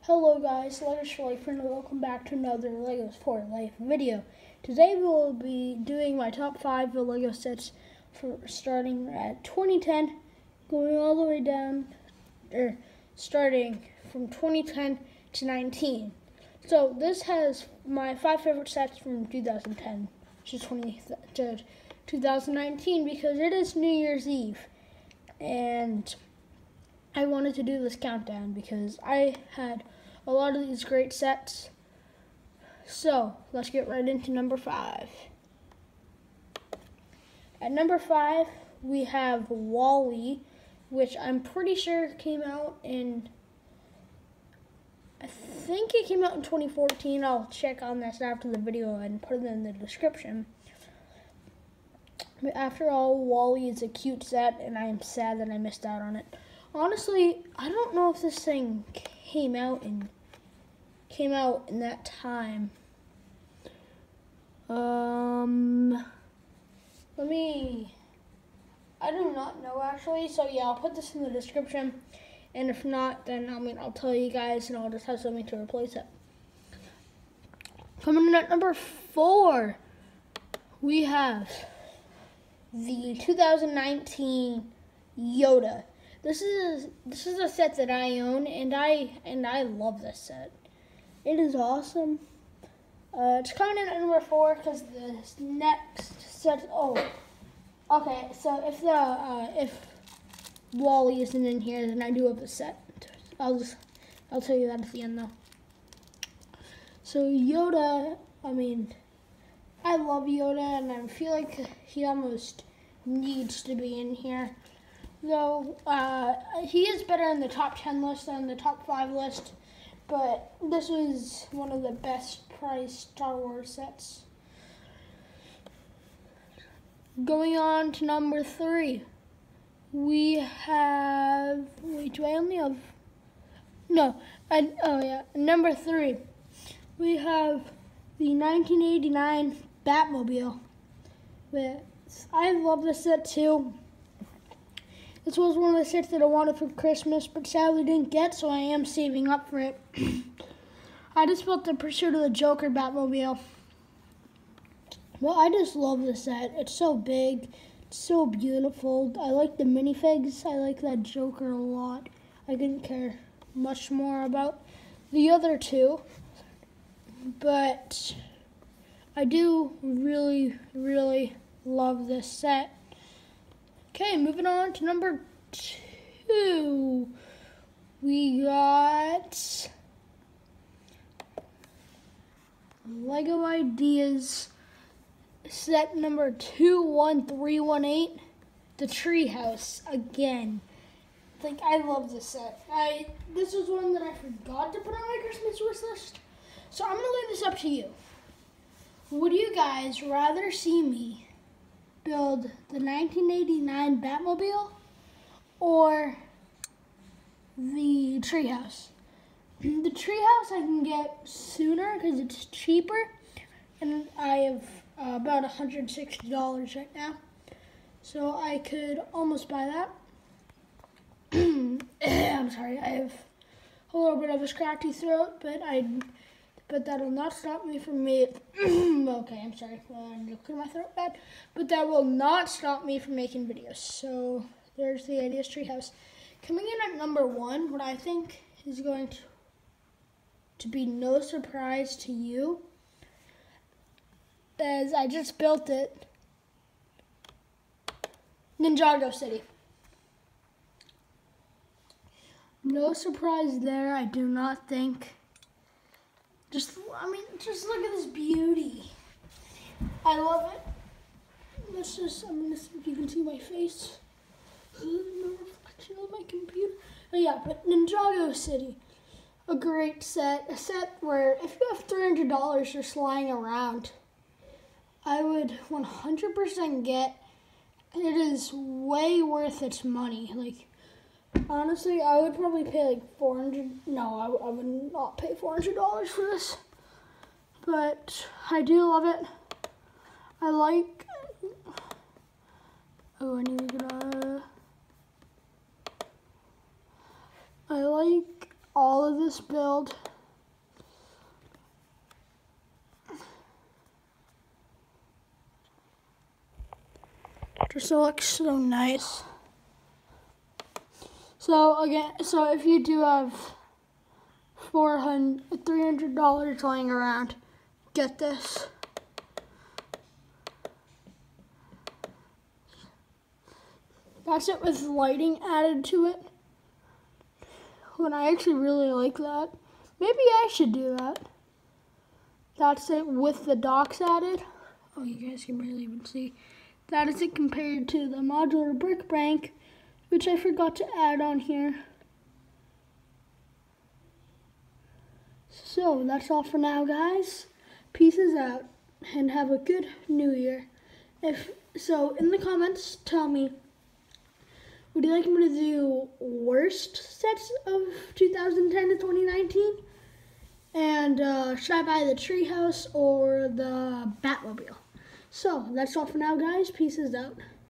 Hello guys, Legos for Life and welcome back to another Legos for Life video. Today we will be doing my top 5 Lego sets for starting at 2010, going all the way down, starting from 2010 to 19. So this has my 5 favorite sets from 2010 to 2019 because it is New Year's Eve. And I wanted to do this countdown because I had a lot of these great sets. So let's get right into number 5. At number 5, we have WALL-E, which I'm pretty sure came out in, I think it came out in 2014. I'll check on this after the video and put it in the description. But after all, WALL-E is a cute set, and I am sad that I missed out on it. Honestly, I don't know if this thing came out in that time. I do not know actually. So yeah, I'll put this in the description, and if not, then I'll tell you guys, and I'll just have something to replace it. Coming in at number 4, we have the 2019 Yoda. This is a set that I own, and I love this set. It is awesome. It's coming in at number 4 because the next set. Oh, okay. So if WALL-E isn't in here, then I do have a set. I'll tell you that at the end though. So Yoda, I love Yoda, and I feel like he almost needs to be in here. Though he is better in the top 10 list than the top 5 list, but this was one of the best priced Star Wars sets. Going on to number 3, we have, number 3, we have the 1989 Batmobile. I love this set too. This was one of the sets that I wanted for Christmas, but sadly didn't get, so I am saving up for it. I just built the Pursuit of the Joker Batmobile. Well, I just love this set. It's so big. It's so beautiful. I like the minifigs. I like that Joker a lot. I couldn't care much more about the other two, but I do really, really love this set. Okay, moving on to number 2. We got Lego Ideas set number 21318, the Treehouse again. I love this set. This was one that I forgot to put on my Christmas wish list. So I'm gonna leave this up to you. Would you guys rather see me build the 1989 Batmobile or the Treehouse? The Treehouse I can get sooner because it's cheaper, and I have about $160 right now, so I could almost buy that. I'm sorry, I have a little bit of a scratchy throat, but that will not stop me from okay, I'm sorry, I'm clear my throat bad, but that will not stop me from making videos. So there's the Ideas Treehouse. Coming in at number 1, what I think is going to be no surprise to you, as I just built it, Ninjago City. No surprise there, I do not think. Just look at this beauty. I love it. I'm gonna see if you can see my face. No reflection of my computer. Oh yeah, but Ninjago City, a great set. A set where if you have $300 just lying around, I would 100% get. It is way worth its money. Honestly, I would probably pay $400. No, I would not pay $400 for this. But I do love it. I like. Oh, I need to get I like all of this build. Just looks so nice. So again, so if you do have $300 laying around, get this. That's it with lighting added to it. When I actually really like that. Maybe I should do that. That's it with the docks added. Oh, you guys can barely even see. That is it compared to the modular brick bank, which I forgot to add on here. So that's all for now, guys. Pieces out and have a good new year. So in the comments, tell me, would you like me to do worst sets of 2010 to 2019? And should I buy the treehouse or the Batmobile? So that's all for now, guys. Pieces out.